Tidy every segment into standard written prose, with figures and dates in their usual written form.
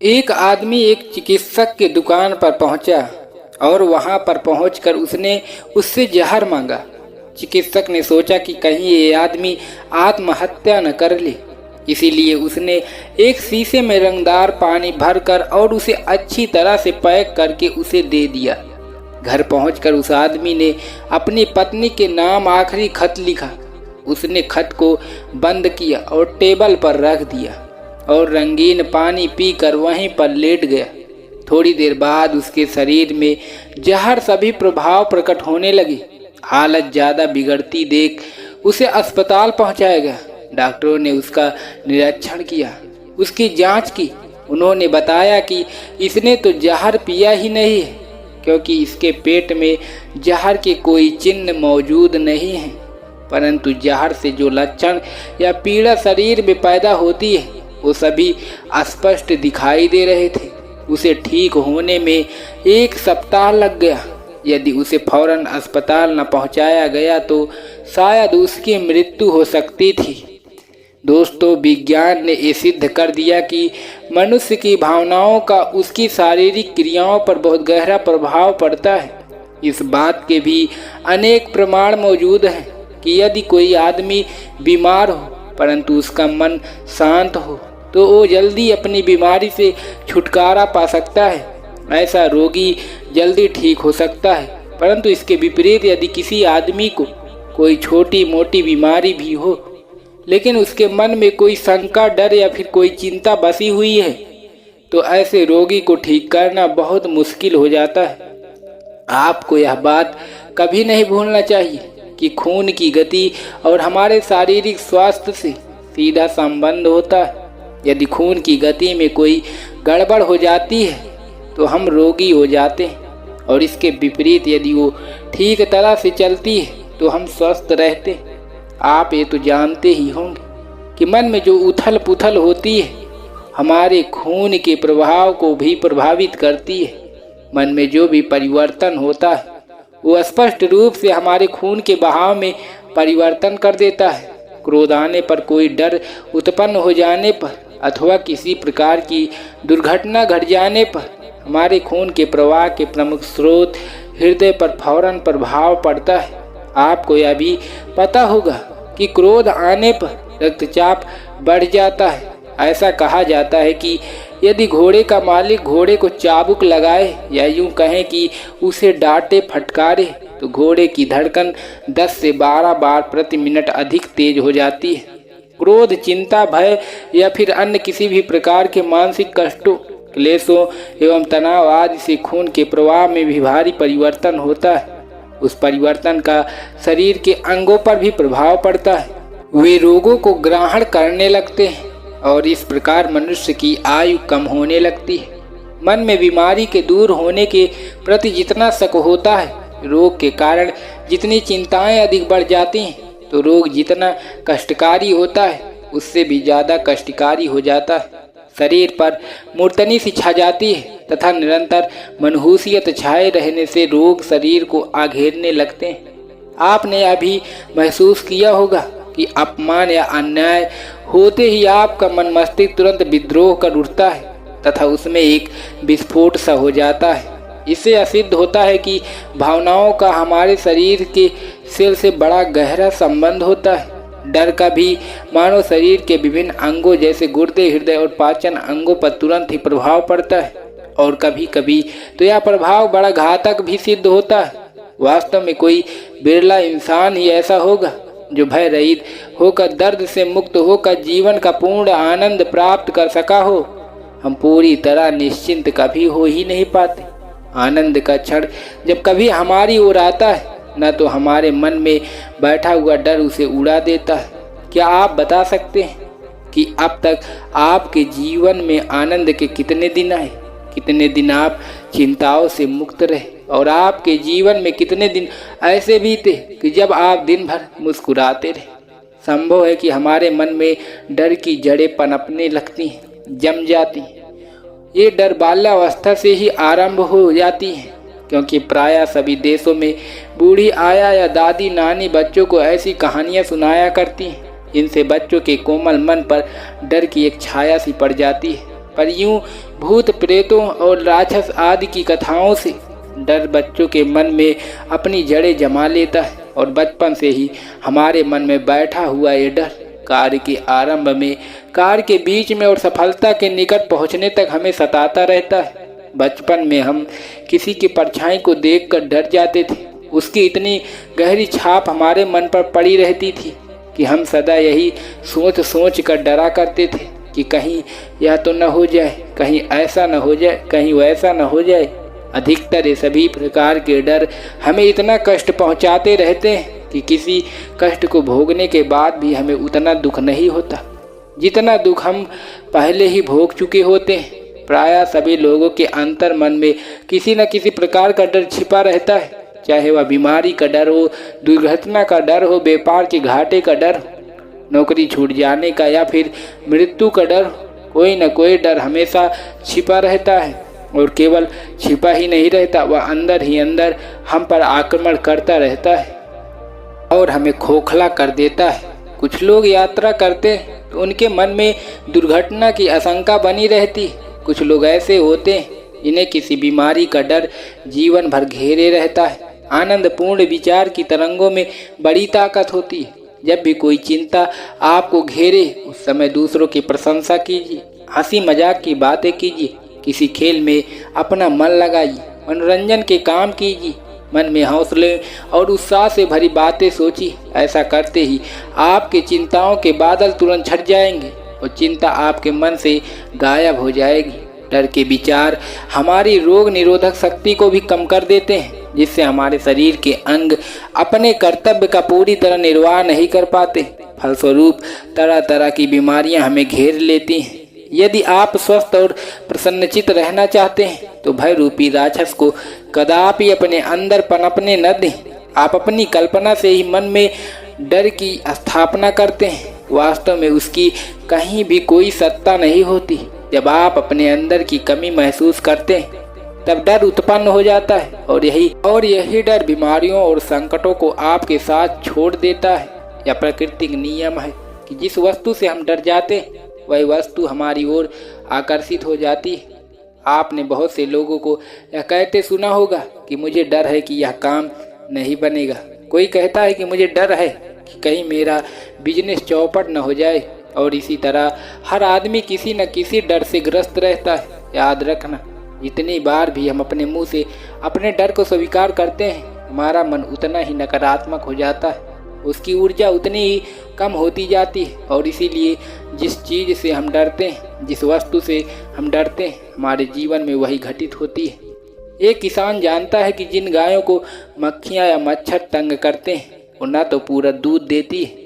एक आदमी एक चिकित्सक की दुकान पर पहुंचा और वहां पर पहुंचकर उसने उससे जहर मांगा। चिकित्सक ने सोचा कि कहीं ये आदमी आत्महत्या न कर ले, इसीलिए उसने एक शीशे में रंगदार पानी भरकर और उसे अच्छी तरह से पैक करके उसे दे दिया। घर पहुंचकर उस आदमी ने अपनी पत्नी के नाम आखिरी खत लिखा। उसने खत को बंद किया और टेबल पर रख दिया और रंगीन पानी पीकर वहीं पर लेट गया। थोड़ी देर बाद उसके शरीर में जहर सभी प्रभाव प्रकट होने लगे। हालत ज़्यादा बिगड़ती देख उसे अस्पताल पहुंचाया गया। डॉक्टरों ने उसका निरीक्षण किया, उसकी जांच की। उन्होंने बताया कि इसने तो जहर पिया ही नहीं है, क्योंकि इसके पेट में जहर के कोई चिन्ह मौजूद नहीं है, परंतु जहर से जो लक्षण या पीड़ा शरीर में पैदा होती है वो सभी स्पष्ट दिखाई दे रहे थे। उसे ठीक होने में 1 सप्ताह लग गया। यदि उसे फौरन अस्पताल न पहुंचाया गया तो शायद उसकी मृत्यु हो सकती थी। दोस्तों, विज्ञान ने ये सिद्ध कर दिया कि मनुष्य की भावनाओं का उसकी शारीरिक क्रियाओं पर बहुत गहरा प्रभाव पड़ता है। इस बात के भी अनेक प्रमाण मौजूद हैं कि यदि कोई आदमी बीमार हो परंतु उसका मन शांत हो तो वो जल्दी अपनी बीमारी से छुटकारा पा सकता है। ऐसा रोगी जल्दी ठीक हो सकता है। परंतु इसके विपरीत यदि किसी आदमी को कोई छोटी मोटी बीमारी भी हो लेकिन उसके मन में कोई शंका, डर या फिर कोई चिंता बसी हुई है तो ऐसे रोगी को ठीक करना बहुत मुश्किल हो जाता है। आपको यह बात कभी नहीं भूलना चाहिए कि खून की गति और हमारे शारीरिक स्वास्थ्य से सीधा संबंध होता है। यदि खून की गति में कोई गड़बड़ हो जाती है तो हम रोगी हो जाते हैं, और इसके विपरीत यदि वो ठीक तरह से चलती है तो हम स्वस्थ रहते हैं। आप ये तो जानते ही होंगे कि मन में जो उथल पुथल होती है हमारे खून के प्रवाह को भी प्रभावित करती है। मन में जो भी परिवर्तन होता है वो स्पष्ट रूप से हमारे खून के बहाव में परिवर्तन कर देता है। क्रोध आने पर, कोई डर उत्पन्न हो जाने पर अथवा किसी प्रकार की दुर्घटना घट जाने पर हमारे खून के प्रवाह के प्रमुख स्रोत हृदय पर फौरन प्रभाव पड़ता है। आपको यह भी पता होगा कि क्रोध आने पर रक्तचाप बढ़ जाता है। ऐसा कहा जाता है कि यदि घोड़े का मालिक घोड़े को चाबुक लगाए या यूं कहें कि उसे डांटे फटकारे तो घोड़े की धड़कन 10 से 12 बार प्रति मिनट अधिक तेज हो जाती है। क्रोध, चिंता, भय या फिर अन्य किसी भी प्रकार के मानसिक कष्टों, क्लेशों एवं तनाव आदि से खून के प्रवाह में भी भारी परिवर्तन होता है। उस परिवर्तन का शरीर के अंगों पर भी प्रभाव पड़ता है। वे रोगों को ग्रहण करने लगते हैं और इस प्रकार मनुष्य की आयु कम होने लगती है। मन में बीमारी के दूर होने के प्रति जितना शक होता है, रोग के कारण जितनी चिंताएं अधिक बढ़ जाती हैं, तो रोग जितना कष्टकारी होता है उससे भी ज़्यादा कष्टकारी हो जाता है। शरीर पर मूर्धनी सी छा जाती है तथा निरंतर मनहूसियत छाए रहने से रोग शरीर को आघेरने लगते हैं। आपने अभी महसूस किया होगा कि अपमान या अन्याय होते ही आपका मन मस्तिष्क तुरंत विद्रोह कर उठता है तथा उसमें एक विस्फोट सा हो जाता है। इससे यह सिद्ध होता है कि भावनाओं का हमारे शरीर के सेल से बड़ा गहरा संबंध होता है। डर का भी मानव शरीर के विभिन्न अंगों जैसे गुर्दे, हृदय और पाचन अंगों पर तुरंत ही प्रभाव पड़ता है, और कभी कभी तो यह प्रभाव बड़ा घातक भी सिद्ध होता है। वास्तव में कोई बिरला इंसान ही ऐसा होगा जो भय रहित होकर, दर्द से मुक्त होकर जीवन का पूर्ण आनंद प्राप्त कर सका हो। हम पूरी तरह निश्चिंत कभी हो ही नहीं पाते। आनंद का क्षण जब कभी हमारी ओर आता है न तो हमारे मन में बैठा हुआ डर उसे उड़ा देता है। क्या आप बता सकते हैं कि अब तक आपके जीवन में आनंद के कितने दिन आए? कितने दिन आप चिंताओं से मुक्त रहे? और आपके जीवन में कितने दिन ऐसे बीते कि जब आप दिन भर मुस्कुराते रहे? संभव है कि हमारे मन में डर की जड़ें पनपने लगती हैं, जम जाती हैं। ये डर बाल्यावस्था से ही आरंभ हो जाती है, क्योंकि प्रायः सभी देशों में बूढ़ी आया या दादी नानी बच्चों को ऐसी कहानियां सुनाया करती हैं। इनसे बच्चों के कोमल मन पर डर की एक छाया सी पड़ जाती है। पर यूं भूत प्रेतों और राक्षस आदि की कथाओं से डर बच्चों के मन में अपनी जड़ें जमा लेता है और बचपन से ही हमारे मन में बैठा हुआ ये डर कार्य के आरंभ में, कार्य के बीच में और सफलता के निकट पहुंचने तक हमें सताता रहता है। बचपन में हम किसी की परछाई को देखकर डर जाते थे। उसकी इतनी गहरी छाप हमारे मन पर पड़ी रहती थी कि हम सदा यही सोच सोच कर डरा करते थे कि कहीं यह तो न हो जाए, कहीं ऐसा न हो जाए, कहीं वैसा न हो जाए। अधिकतर ये सभी प्रकार के डर हमें इतना कष्ट पहुंचाते रहते हैं कि किसी कष्ट को भोगने के बाद भी हमें उतना दुख नहीं होता जितना दुख हम पहले ही भोग चुके होते हैं। प्रायः सभी लोगों के अंतर मन में किसी न किसी प्रकार का डर छिपा रहता है, चाहे वह बीमारी का डर हो, दुर्घटना का डर हो, व्यापार के घाटे का डर हो, नौकरी छूट जाने का या फिर मृत्यु का डर। कोई न कोई डर हमेशा छिपा रहता है और केवल छिपा ही नहीं रहता, वह अंदर ही अंदर हम पर आक्रमण करता रहता है और हमें खोखला कर देता है। कुछ लोग यात्रा करते हैं तो उनके मन में दुर्घटना की आशंका बनी रहती। कुछ लोग ऐसे होते हैं जिन्हें किसी बीमारी का डर जीवन भर घेरे रहता है। आनंदपूर्ण विचार की तरंगों में बड़ी ताकत होती है। जब भी कोई चिंता आपको घेरे उस समय दूसरों की प्रशंसा कीजिए, हंसी मजाक की बातें कीजिए, किसी खेल में अपना मन लगाइए, मनोरंजन के काम कीजिए, मन में हौसले और उत्साह से भरी बातें सोचिए। ऐसा करते ही आपकी चिंताओं के बादल तुरंत छट जाएंगे और चिंता आपके मन से गायब हो जाएगी। डर के विचार हमारी रोग निरोधक शक्ति को भी कम कर देते हैं, जिससे हमारे शरीर के अंग अपने कर्तव्य का पूरी तरह निर्वाह नहीं कर पाते। फलस्वरूप तरह तरह की बीमारियां हमें घेर लेती हैं। यदि आप स्वस्थ और प्रसन्नचित रहना चाहते हैं तो भय रूपी राक्षस को कदापि अपने अंदर पनपने न दें। आप अपनी कल्पना से ही मन में डर की स्थापना करते हैं, वास्तव में उसकी कहीं भी कोई सत्ता नहीं होती। जब आप अपने अंदर की कमी महसूस करते हैं तब डर उत्पन्न हो जाता है और यही डर बीमारियों और संकटों को आपके साथ छोड़ देता है। यह प्राकृतिक नियम है कि जिस वस्तु से हम डर जाते हैं वही वस्तु हमारी ओर आकर्षित हो जाती है। आपने बहुत से लोगों को यह कहते सुना होगा कि मुझे डर है कि यह काम नहीं बनेगा। कोई कहता है कि मुझे डर है कि कहीं मेरा बिजनेस चौपट न हो जाए, और इसी तरह हर आदमी किसी न किसी डर से ग्रस्त रहता है। याद रखना, जितनी बार भी हम अपने मुंह से अपने डर को स्वीकार करते हैं, हमारा मन उतना ही नकारात्मक हो जाता है, उसकी ऊर्जा उतनी ही कम होती जाती है। और इसीलिए जिस चीज़ से हम डरते हैं, जिस वस्तु से हम डरते हैं, हमारे जीवन में वही घटित होती है। एक किसान जानता है कि जिन गायों को मक्खियाँ या मच्छर तंग करते हैं वो ना तो पूरा दूध देती है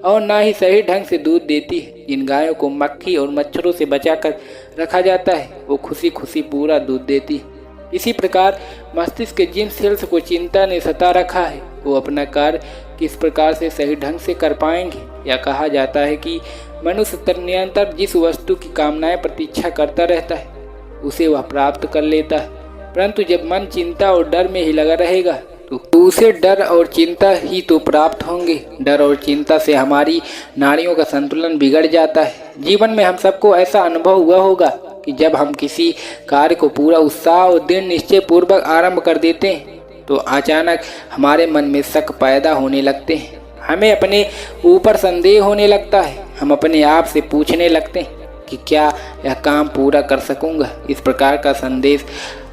और ना ही सही ढंग से दूध देती है। जिन गायों को मक्खी और मच्छरों से बचाकर रखा जाता है वो खुशी खुशी पूरा दूध देती है। इसी प्रकार मस्तिष्क के जिन सेल्स को चिंता ने सता रखा है वो अपना कार्य किस प्रकार से सही ढंग से कर पाएंगे। यह कहा जाता है कि मनुष्य निरंतर जिस वस्तु की कामनाएं प्रतीक्षा करता रहता है उसे वह प्राप्त कर लेता है, परंतु जब मन चिंता और डर में ही लगा रहेगा तो उसे डर और चिंता ही तो प्राप्त होंगे। डर और चिंता से हमारी नाड़ियों का संतुलन बिगड़ जाता है। जीवन में हम सबको ऐसा अनुभव हुआ होगा कि जब हम किसी कार्य को पूरा उत्साह और दृढ़ निश्चय पूर्वक आरंभ कर देते हैं तो अचानक हमारे मन में शक पैदा होने लगते हैं, हमें अपने ऊपर संदेह होने लगता है, हम अपने आप से पूछने लगते हैं कि क्या यह काम पूरा कर सकूंगा। इस प्रकार का संदेश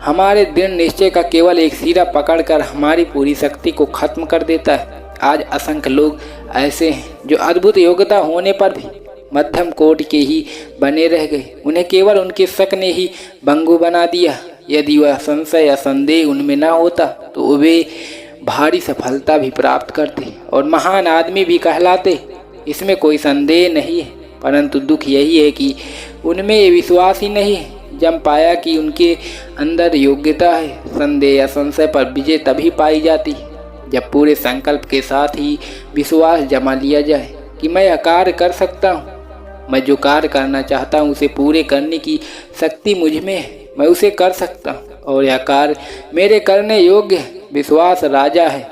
हमारे दृढ़ निश्चय का केवल एक सिरा पकड़कर हमारी पूरी शक्ति को खत्म कर देता है। आज असंख्य लोग ऐसे हैं जो अद्भुत योग्यता होने पर भी मध्यम कोट के ही बने रह गए। उन्हें केवल उनके शक ने ही बंगू बना दिया। यदि वह संशय या संदेह उनमें न होता तो वे भारी सफलता भी प्राप्त करते और महान आदमी भी कहलाते, इसमें कोई संदेह नहीं है। परंतु दुख यही है कि उनमें ये विश्वास ही नहीं है। जब पाया कि उनके अंदर योग्यता है, संदेह या संशय पर विजय तभी पाई जाती है जब पूरे संकल्प के साथ ही विश्वास जमा लिया जाए कि मैं यह कार्य कर सकता हूँ, मैं जो कार्य करना चाहता हूँ उसे पूरे करने की शक्ति मुझ में है, मैं उसे कर सकता हूँ और यह कार्य मेरे करने योग्य है। विश्वास राजा है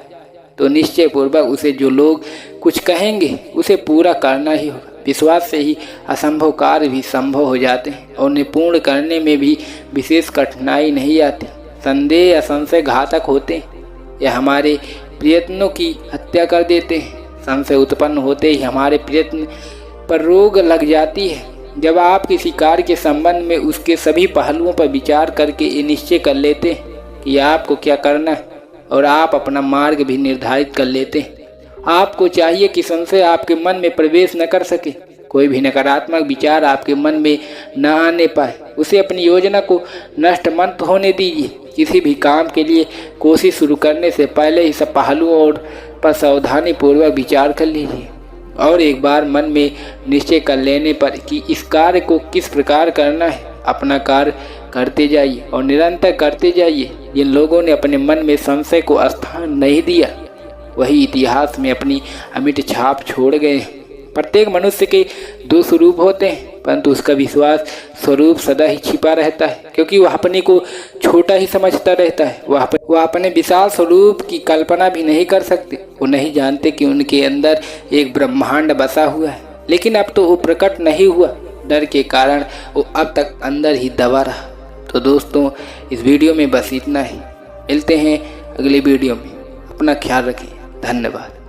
तो निश्चय पूर्वक उसे जो लोग कुछ कहेंगे उसे पूरा करना ही होगा। विश्वास से ही असंभव कार्य भी संभव हो जाते हैं और उन्हें पूर्ण करने में भी विशेष कठिनाई नहीं आती। संदेह या संशय घातक होते हैं, यह हमारे प्रयत्नों की हत्या कर देते हैं। संशय उत्पन्न होते ही हमारे प्रयत्न पर रोक लग जाती है। जब आप किसी कार्य के संबंध में उसके सभी पहलुओं पर विचार करके ये निश्चय कर लेते हैं कि आपको क्या करना है और आप अपना मार्ग भी निर्धारित कर लेते हैं। आपको चाहिए कि संशय आपके मन में प्रवेश न कर सके, कोई भी नकारात्मक विचार आपके मन में न आने पाए। उसे अपनी योजना को नष्ट मत होने दीजिए। किसी भी काम के लिए कोशिश शुरू करने से पहले ही सब पहलुओं पर सावधानी पूर्वक विचार कर लीजिए और एक बार मन में निश्चय कर लेने पर कि इस कार्य को किस प्रकार करना है, अपना कार्य करते जाइए और निरंतर करते जाइए। जिन लोगों ने अपने मन में संशय को स्थान नहीं दिया वही इतिहास में अपनी अमिट छाप छोड़ गए हैं। प्रत्येक मनुष्य के दो स्वरूप होते हैं, परंतु उसका विश्वास स्वरूप सदा ही छिपा रहता है, क्योंकि वह अपने को छोटा ही समझता रहता है। वह अपने विशाल स्वरूप की कल्पना भी नहीं कर सकते। वो नहीं जानते कि उनके अंदर एक ब्रह्मांड बसा हुआ है, लेकिन अब तो वो प्रकट नहीं हुआ। डर के कारण वो अब तक अंदर ही दबा रहा। तो दोस्तों, इस वीडियो में बस इतना ही। मिलते हैं अगले वीडियो में। अपना ख्याल रखें। धन्यवाद।